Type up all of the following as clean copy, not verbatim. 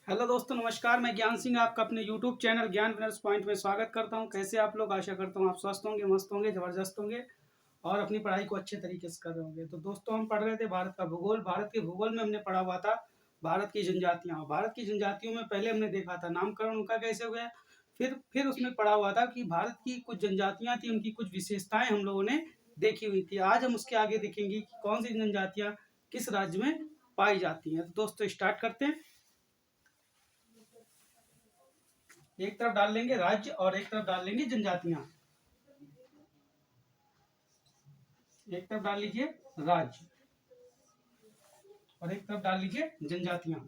Hello दोस्तों, नमस्कार। मैं ज्ञान सिंह आपका अपने यूट्यूब चैनल ज्ञान विनर्स पॉइंट में स्वागत करता हूं। कैसे आप लोग? आशा करता हूं आप स्वस्थ होंगे, मस्त होंगे, ज़बरदस्त होंगे और अपनी पढ़ाई को अच्छे तरीके से कर रहे होंगे। तो दोस्तों, हम पढ़ रहे थे भारत का भूगोल। भारत के भूगोल में हमने पढ़ा हुआ था भारत की जनजातियाँ। भारत की जनजातियों में पहले हमने देखा था नामकरण उनका कैसे हो गया। फिर उसमें पढ़ा हुआ था कि भारत की कुछ जनजातियाँ थी, उनकी कुछ विशेषताएं हम लोगों ने देखी हुई थी। आज हम उसके आगे देखेंगे कि कौन सी जनजातियाँ किस राज्य में पाई जाती हैं। तो दोस्तों, स्टार्ट करते हैं। एक तरफ डाल लेंगे राज्य और एक तरफ डाल लेंगे जनजातियां। एक तरफ डाल लीजिए राज्य और एक तरफ डाल लीजिए जनजातियां।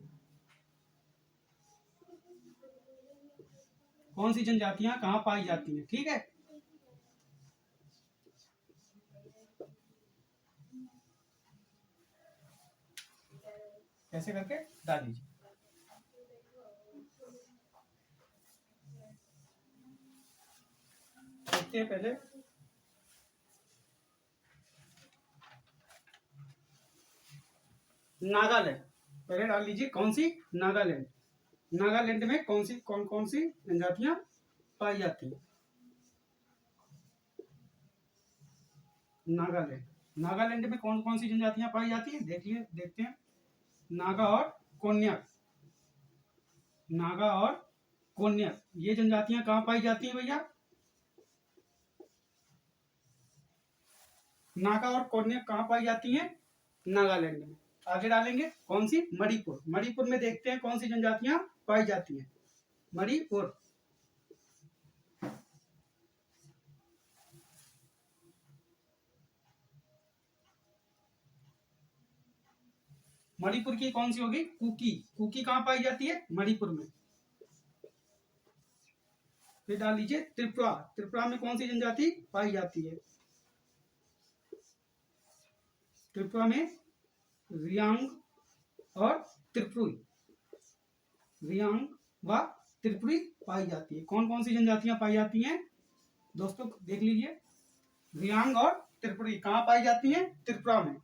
कौन सी जनजातियां कहाँ पाई जाती हैं, ठीक है। कैसे करके डाल लीजिए। देखते हैं पहले। नागालैंड पहले डाल लीजिए। कौन सी? नागालैंड। नागालैंड में कौन कौन सी जनजातियां पाई जाती हैं? नागालैंड। नागालैंड में कौन कौन सी जनजातियां पाई जाती हैं, देखिए देखते हैं। नागा और कोन्याक। नागा और कोन्याक ये जनजातियां कहाँ पाई जाती हैं भैया? नागा और कोन्याक कहाँ पाई जाती हैं? नागालैंड में। आगे डालेंगे कौन सी? मणिपुर। मणिपुर में देखते हैं कौन सी जनजातियां पाई जाती हैं। मणिपुर। मणिपुर की कौन सी होगी? कुकी। कुकी कहाँ पाई जाती है? मणिपुर में। फिर डाल लीजिए त्रिपुरा। त्रिपुरा में कौन सी जनजाति पाई जाती है? त्रिपुरा में रियांग और त्रिपुरी। रियांग व त्रिपुरी पाई जाती है। कौन कौन सी जनजातियां पाई जाती हैं दोस्तों, देख लीजिए। रियांग और त्रिपुरी कहाँ पाई जाती हैं? त्रिपुरा में।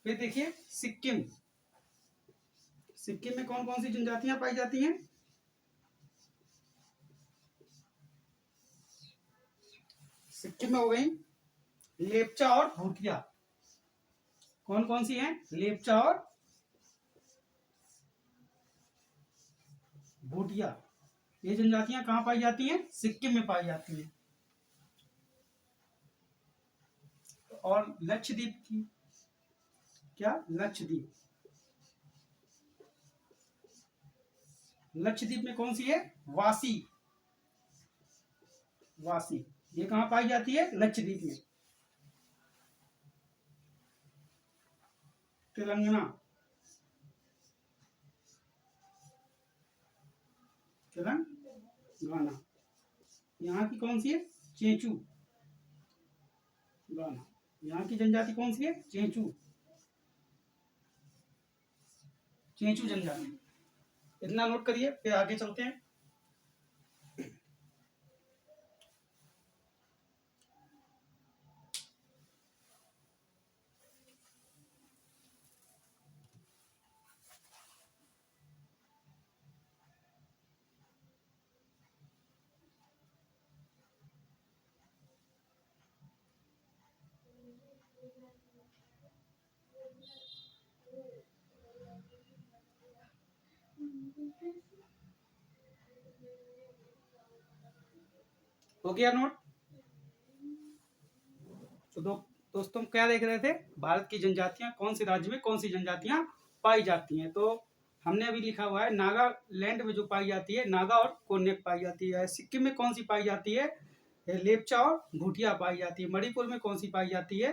फिर देखिए सिक्किम। सिक्किम में कौन कौन सी जनजातियां पाई जाती हैं? सिक्किम में हो गई लेपचा और भूटिया। कौन कौन सी हैं? लेपचा और भूटिया। ये जनजातियां कहाँ पाई जाती हैं? सिक्किम में पाई जाती हैं। और लक्षद्वीप की क्या? लक्षद्वीप। लक्षद्वीप में कौन सी है? वासी। वासी ये कहाँ पाई जाती है? लक्षद्वीप में। तेलंगाना। तेलंगाना। यहाँ की कौन सी है? चेंचू। गाना। यहाँ की जनजाति कौन सी है? चेंचू। चेंचू जनजाति। इतना नोट करिए, फिर आगे चलते हैं। हो गया नोट? तो दोस्तों, क्या देख रहे थे? भारत की जनजातियां कौन से राज्य में कौन सी जनजातियां पाई जाती हैं। तो हमने अभी लिखा हुआ है नागालैंड में जो पाई जाती है, नागा और कोन्याक पाई जाती है। सिक्किम में कौन सी पाई जाती है? लेपचा और भूटिया पाई जाती है। मणिपुर में कौन सी पाई जाती है?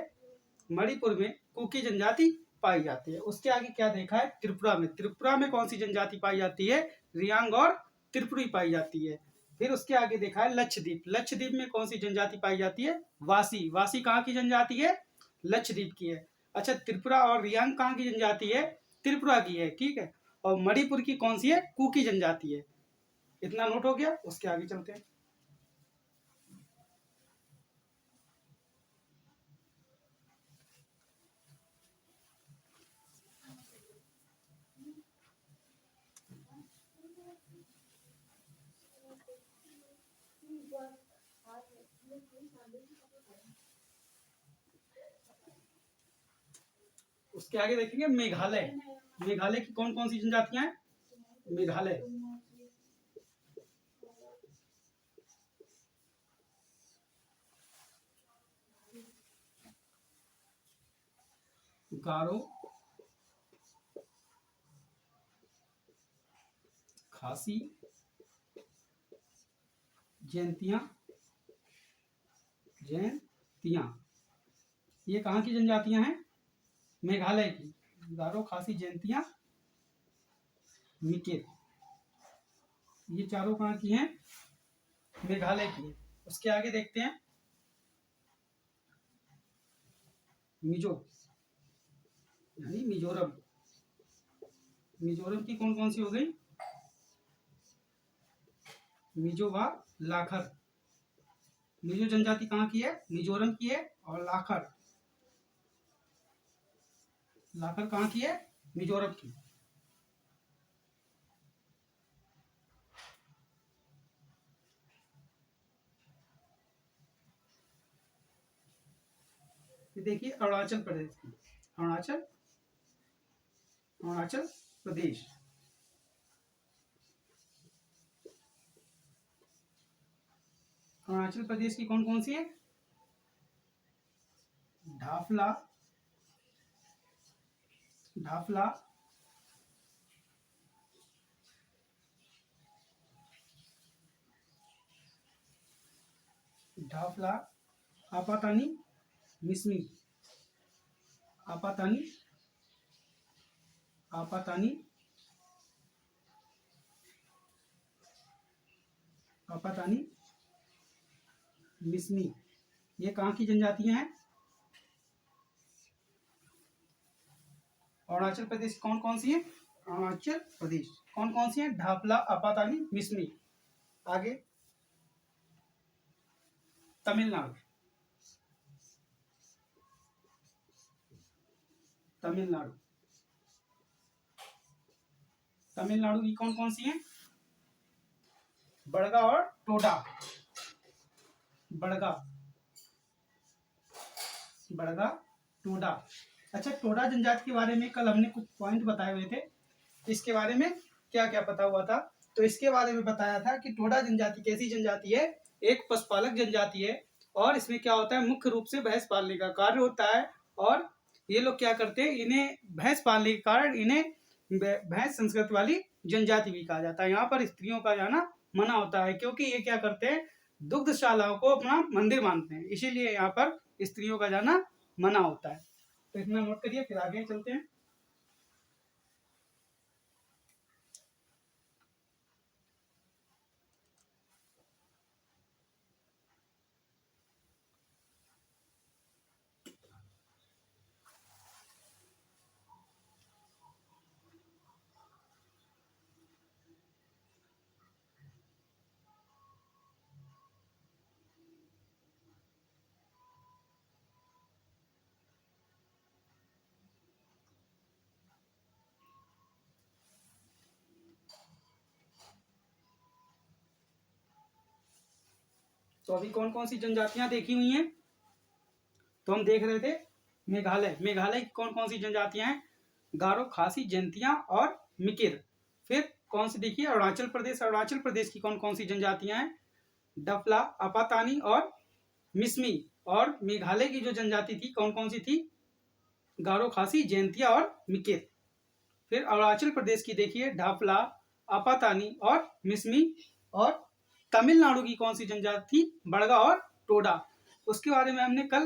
मणिपुर में कुकी जनजाति पाई जाती है। उसके आगे क्या देखा है? त्रिपुरा में। त्रिपुरा में कौन सी जनजाति पाई जाती है? रियांग और त्रिपुरी पाई जाती है। फिर उसके आगे देखा है लक्षद्वीप। लक्षद्वीप में कौन सी जनजाति पाई जाती है? वासी। वासी कहाँ की जनजाति है? लक्षद्वीप की है। अच्छा, त्रिपुरा और रियांग कहाँ की जनजाति है? त्रिपुरा की है, ठीक है। और मणिपुर की कौन सी है? कुकी जनजाति है। इतना नोट हो गया। उसके आगे चलते हैं। उसके आगे देखेंगे मेघालय। मेघालय की कौन कौन सी जनजातियां हैं? मेघालय, गारो, खासी, जैंतिया, जैंतिया, ये कहाँ की जनजातियां हैं? मेघालय की। गारो, खासी, जैंतिया, मिकेत, ये चारों कहाँ की हैं? मेघालय की। उसके आगे देखते हैं मिजो यानी मिजोरम। मिजोरम की कौन कौन सी हो गई? मिजो व लाखर। मिजो जनजाति कहाँ की है? मिजोरम की है। और लाखर, लाखर कहाँ की है? मिजोरम की। देखिए अरुणाचल प्रदेश की। अरुणाचल, अरुणाचल प्रदेश। अरुणाचल प्रदेश की कौन कौन सी है? ढाफला, ढाफला, ढाफला, आपातानी, मिसमी, आपातानी, आपातानी, आपातानी, मिसमी, ये कहाँ की जनजातियां हैं? अरुणाचल प्रदेश कौन कौन सी है? अरुणाचल प्रदेश कौन कौन सी है? ढाफला, आपातानी, मिसमी। आगे तमिलनाडु। तमिलनाडु, तमिलनाडु की कौन कौन सी है? बड़गा और टोडा। बड़गा, बड़गा, टोडा। अच्छा, टोडा जनजाति के बारे में कल हमने कुछ पॉइंट बताए हुए थे, इसके बारे में क्या क्या पता हुआ था? तो इसके बारे में बताया था कि टोडा जनजाति कैसी जनजाति है? एक पशुपालक जनजाति है और इसमें क्या होता है? मुख्य रूप से भैंस पालने का कार्य होता है। और ये लोग क्या करते हैं? इन्हें भैंस पालने के कारण इन्हें भैंस संस्कृति वाली जनजाति भी कहा जाता है। यहाँ पर स्त्रियों का जाना मना होता है क्योंकि ये क्या करते हैं? दुग्धशालाओं को अपना मंदिर मानते हैं, इसीलिए यहाँ पर स्त्रियों का जाना मना होता है। तो इतना नोट करिए, फिर आगे चलते हैं। तो अभी कौन कौन सी जनजातियां देखी हुई हैं? तो हम देख रहे थे मेघालय। मेघालय की कौन कौन सी जनजातियां हैं? गारो, खासी, जैंतिया और मिकिर। फिर कौन सी देखिए? अरुणाचल प्रदेश। अरुणाचल प्रदेश की कौन कौन सी जनजातियां हैं? डफला, अपातानी और मिसमी। और मेघालय की जो जनजाति थी कौन कौन सी थी? गारो, खासी, जैंतिया और मिकिर। फिर अरुणाचल प्रदेश की देखिए ढाफला, आपातानी और मिसमी। और तमिलनाडु की कौन सी जनजाति थी? बड़गा और टोडा। उसके बारे में हमने कल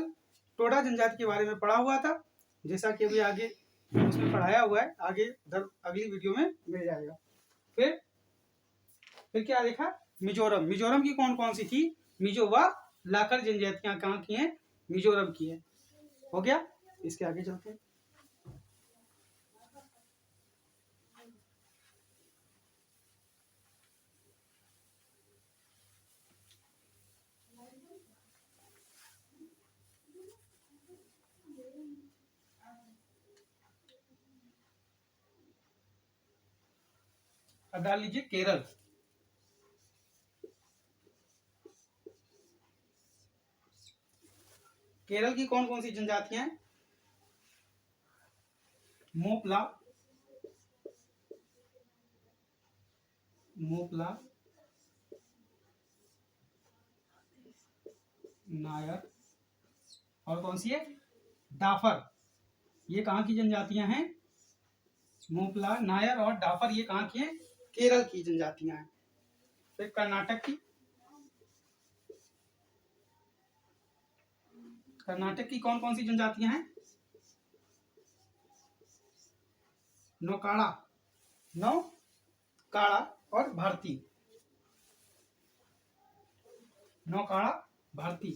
टोडा जनजाति के बारे में पढ़ा हुआ था, जैसा कि अभी आगे उसमें पढ़ाया हुआ है, आगे अगली वीडियो में मिल जाएगा। फिर क्या देखा? मिजोरम। मिजोरम की कौन कौन सी थी? मिजो व लाकर जनजातियां कहाँ की हैं? मिजोरम की है। हो गया, इसके आगे चलते हैं। अब डाल लीजिए केरल। केरल की कौन कौन सी जनजातियां हैं? मोपला, मोपला, नायर और कौन सी है? डाफर। ये कहाँ की जनजातियां हैं? मोपला, नायर और डाफर ये कहाँ की हैं? केरल की जनजातियां हैं। फिर कर्नाटक की, कर्नाटक की कौन कौन सी जनजातियां हैं? नौकाड़ा, नौकाड़ा और भारती, नौकाड़ा, भारती,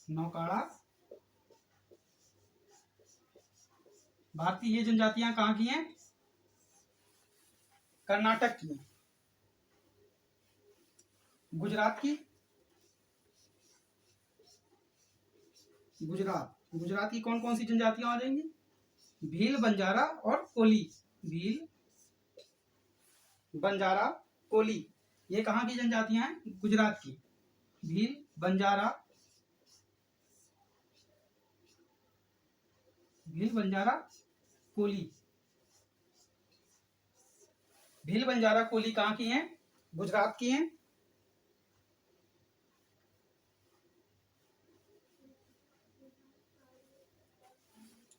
नौकाड़ा, भारती ये जनजातियां कहाँ की हैं? कर्नाटक की हैं। गुजरात की, गुजरात, गुजरात की कौन कौन सी जनजातियां आ जाएंगी? भील, बंजारा और कोली, भील, बंजारा, कोली ये कहाँ की जनजातियां हैं? गुजरात की। भील, बंजारा, भील, बंजारा, कोली, भील, बंजारा, कोली कहाँ की हैं? गुजरात की हैं।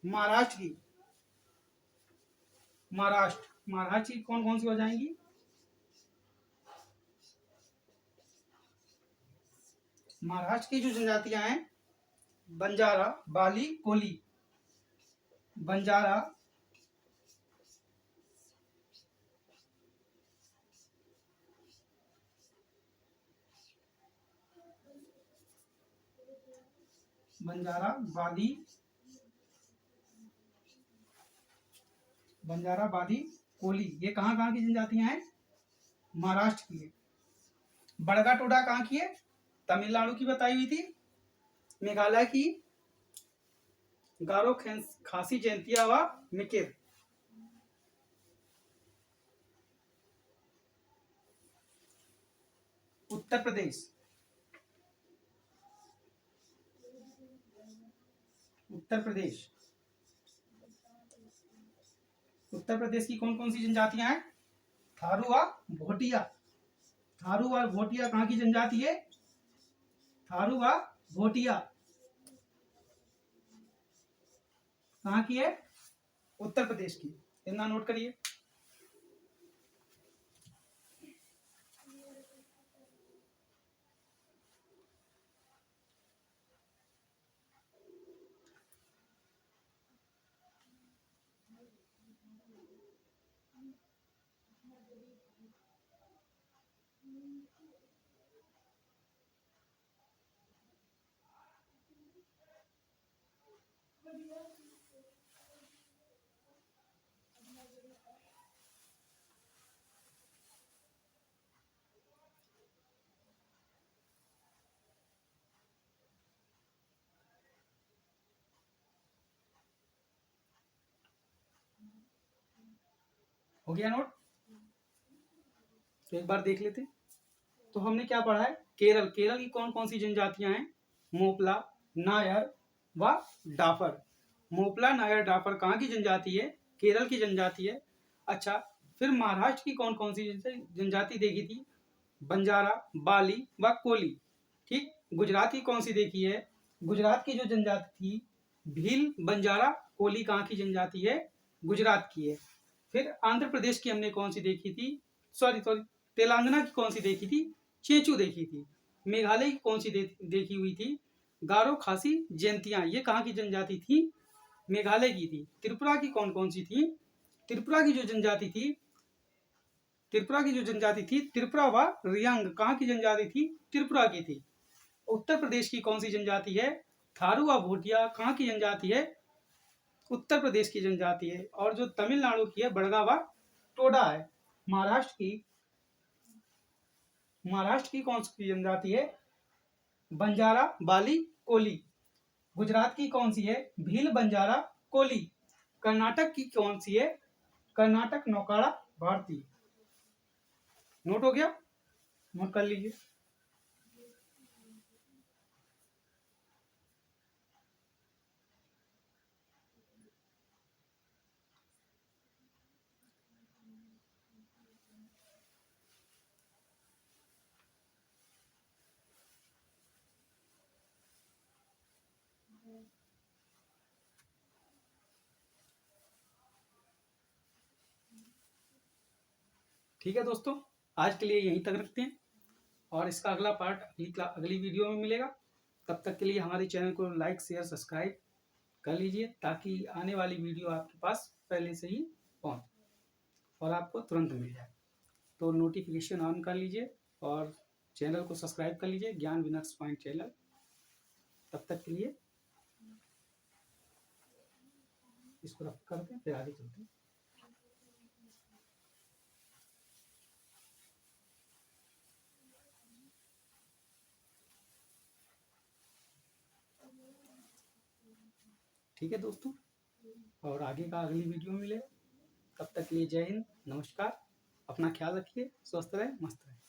महाराष्ट्र की, महाराष्ट्र, महाराष्ट्र की कौन कौन सी हो जाएंगी? महाराष्ट्र की जो जनजातियां हैं, बंजारा, बाली, कोली, बंजारा, बंजारा, बाली, बंजारा, बाली, कोली ये कहाँ कहाँ की जनजातियां हैं? महाराष्ट्र की है। बड़गा टोडा कहाँ की है? तमिलनाडु की बताई हुई थी। मेघालय की गारो, खासी, जयंतिया व मिकिर। उत्तर प्रदेश, उत्तर प्रदेश, उत्तर प्रदेश की कौन कौन सी जनजातियां हैं? थारू व भोटिया, थारू व भोटिया कहाँ की जनजाति है? थारू व भोटिया कहाँ की है? उत्तर प्रदेश की। इतना नोट करिए। हो गया नोट? तो एक बार देख लेते। तो हमने क्या पढ़ा है? केरल, केरल की कौन कौन सी जनजातियां हैं? मोपला, नायर व डाफर। मोपला, नायर, डाफर कहाँ की जनजाति है? केरल की जनजाति है। अच्छा, फिर महाराष्ट्र की कौन कौन सी जनजाति देखी थी? बंजारा, बाली व कोली। ठीक। गुजरात की कौन सी देखी है? गुजरात की जो जनजाति थी भील, बंजारा, कोली कहाँ की जनजाति है? गुजरात की है। फिर आंध्र प्रदेश की हमने कौन सी देखी थी? सॉरी सॉरी, तेलंगाना की कौन सी देखी थी? चेचू देखी थी। मेघालय की कौन सी देखी हुई थी? गारो, खासी, जयंतिया ये कहाँ की जनजाति थी? मेघालय की थी। त्रिपुरा की कौन कौन सी थी? त्रिपुरा की जो जनजाति थी, त्रिपुरा की जो जनजाति थी, त्रिपुरा व रियांग कहाँ की जनजाति थी? त्रिपुरा की थी। उत्तर प्रदेश की कौन सी जनजाति है? थारू व भोटिया कहाँ की जनजाति है? उत्तर प्रदेश की जनजाति है। और जो तमिलनाडु की है बड़गा व टोडा है। महाराष्ट्र की कौन सी जनजाति है? बंजारा, बाली, कोली। गुजरात की कौन सी है? भील, बंजारा, कोली। कर्नाटक की कौन सी है? कर्नाटक, नौकाड़ा, भारती। नोट हो गया? नोट कर लीजिए। ठीक है दोस्तों, आज के लिए यहीं तक रखते हैं और इसका अगला पार्ट अगली वीडियो में मिलेगा। तब तक के लिए हमारे चैनल को लाइक शेयर सब्सक्राइब कर लीजिए ताकि आने वाली वीडियो आपके पास पहले से ही पहुँचे और आपको तुरंत मिल जाए। तो नोटिफिकेशन ऑन कर लीजिए और चैनल को सब्सक्राइब कर लीजिए, ज्ञान विनर्स पॉइंट चैनल। तब तक के लिए इसको रख करके फिर आगे चलते हैं। ठीक है दोस्तों, और आगे का अगली वीडियो में मिलेगा। तब तक के लिए जय हिंद, नमस्कार, अपना ख्याल रखिए, स्वस्थ रहें, मस्त रहें।